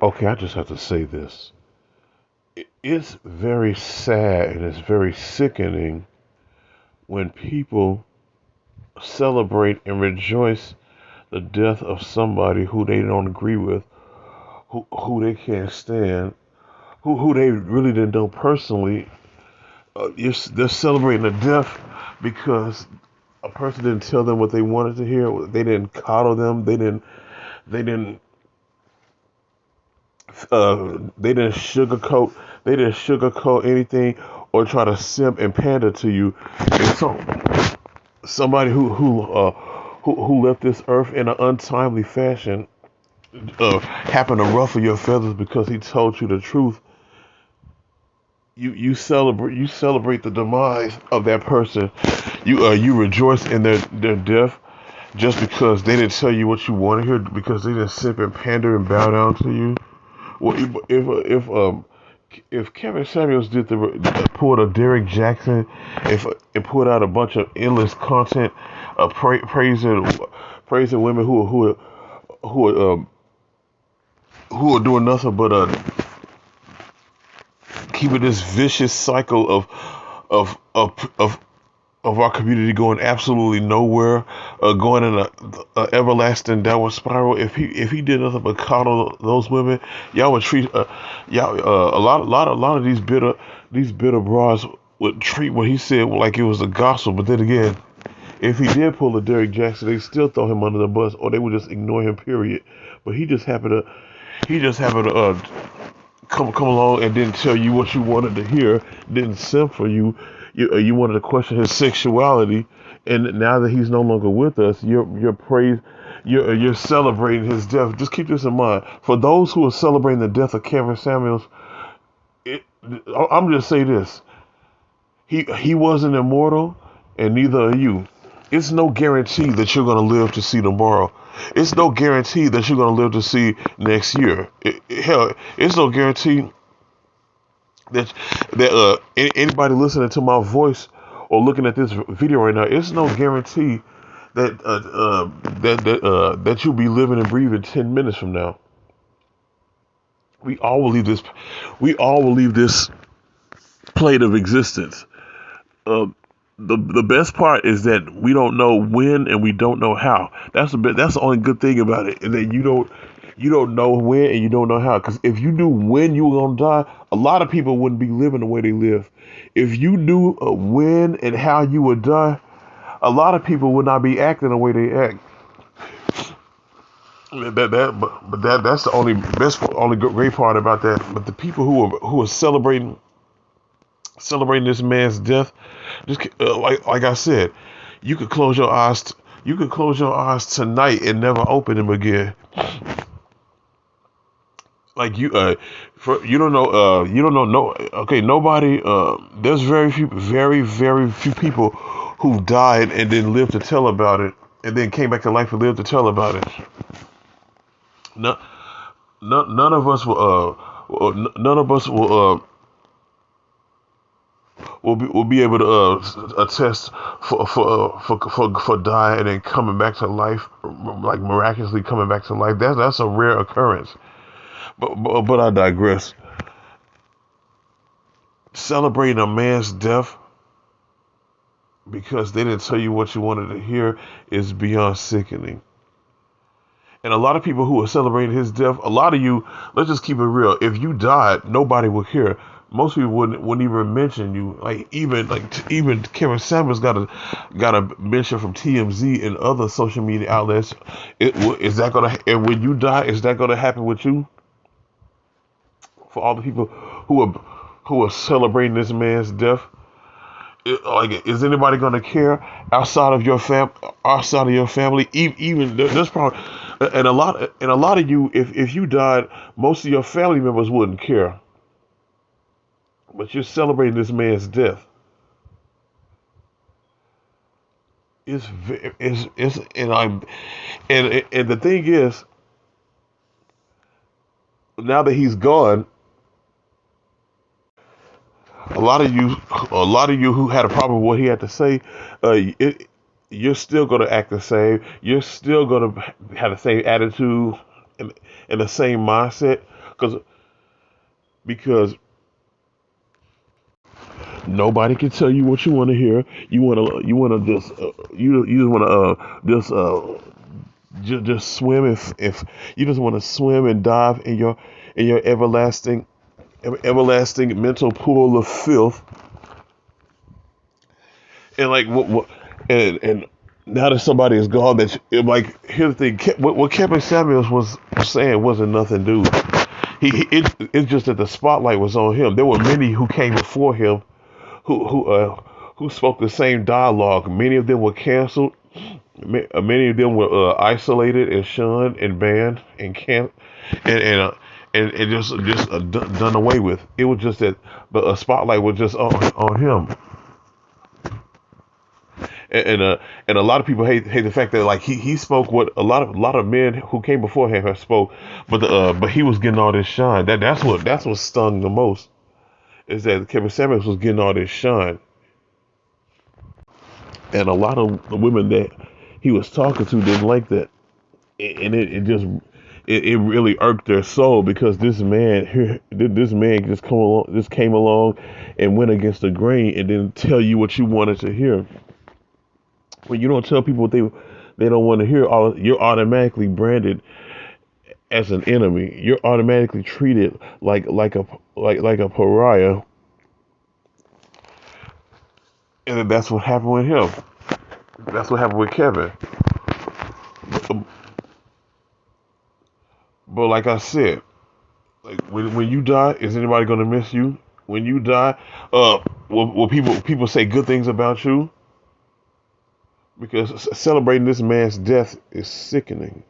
Okay, I just have to say this. It's very sad and it's very sickening when people celebrate and rejoice the death of somebody who they don't agree with, who they can't stand, who they really didn't know personally. They're celebrating the death because a person didn't tell them what they wanted to hear. They didn't coddle them. They didn't. They didn't sugarcoat. They didn't sugarcoat anything or try to simp and pander to you. And so, somebody who left this earth in an untimely fashion happened to ruffle your feathers because he told you the truth. You celebrate the demise of that person. You rejoice in their death just because they didn't tell you what you want to hear, because they didn't simp and pander and bow down to you. Well, if Kevin Samuels did the pulled a Derek Jackson, if it put out a bunch of endless content, praising women who who are doing nothing but keeping this vicious cycle of of of of our community going absolutely nowhere, going in a everlasting downward spiral. If he did nothing but coddle those women, y'all would treat y'all a lot of these bitter bras would treat what he said like it was the gospel. But then again, if he did pull a Derrick Jackson, they still throw him under the bus, or they would just ignore him. Period. But he just happened to come along and didn't tell you what you wanted to hear, didn't simp for you. You wanted to question his sexuality, and now that he's no longer with us, you're praise, you're celebrating his death. Just keep this in mind. For those who are celebrating the death of Kevin Samuels, it, I'm just say this: he wasn't immortal, and neither are you. It's no guarantee that you're going to live to see tomorrow. It's no guarantee that you're going to live to see next year. Hell, it's no guarantee that anybody listening to my voice or looking at this video right now, it's no guarantee that you'll be living and breathing 10 minutes from now. We all will leave this. We all will leave this plane of existence. Um, the best part is that we don't know when and we don't know how. That's the only good thing about it, is that you don't know when and you don't know how. Because if you knew when you were gonna die, a lot of people wouldn't be living the way they live. If you knew when and how you would die, a lot of people would not be acting the way they act. That's the only great part about that. But the people who are celebrating this man's death, just like I said, you could close your eyes. You could close your eyes tonight and never open them again. Like you don't know no okay nobody there's very few people who died and then lived to tell about it, and then came back to life and lived to tell about it. No, none of us none of us will be able to attest for dying and then coming back to life, like miraculously coming back to life. That's a rare occurrence. But I digress. Celebrating a man's death because they didn't tell you what you wanted to hear is beyond sickening. And a lot of people who are celebrating his death, a lot of you, let's just keep it real. If you died, nobody would care. Most people wouldn't even mention you. Even Kevin Samuels got a mention from TMZ and other social media outlets. Is that gonna, and when you die, is that gonna happen with you? For all the people who are celebrating this man's death, is anybody going to care outside of your family? Even there's probably, and a lot of you, if you died, most of your family members wouldn't care. But you're celebrating this man's death. It's and I'm and the thing is, now that he's gone, a lot of you who had a problem with what he had to say, you're still going to act the same. You're still going to have the same attitude and, and the same mindset, because because nobody can tell you what you want to hear. You want to just you just want to just swim if you just want to swim and dive in your everlasting mental pool of filth. And like what and now that somebody is gone, like here's the thing, what Kevin Samuels was saying wasn't nothing new. It's just that the spotlight was on him. There were many who came before him who spoke the same dialogue. Many of them were canceled. Many of them were isolated and shunned and banned and can and and uh, and just done away with. It was just that the spotlight was just on him. And a lot of people hate the fact that like he spoke what a lot of men who came before him have spoke, but he was getting all this shine. That's what stung the most, is that Kevin Samuels was getting all this shine, and a lot of the women that he was talking to didn't like that, and it really irked their soul, because this man just came along and went against the grain and didn't tell you what you wanted to hear. When you don't tell people what they don't want to hear, you're automatically branded as an enemy. You're automatically treated like a pariah, and that's what happened with him. That's what happened with Kevin. But, but like I said, like when you die, is anybody gonna miss you? When you die, will people say good things about you? Because celebrating this man's death is sickening.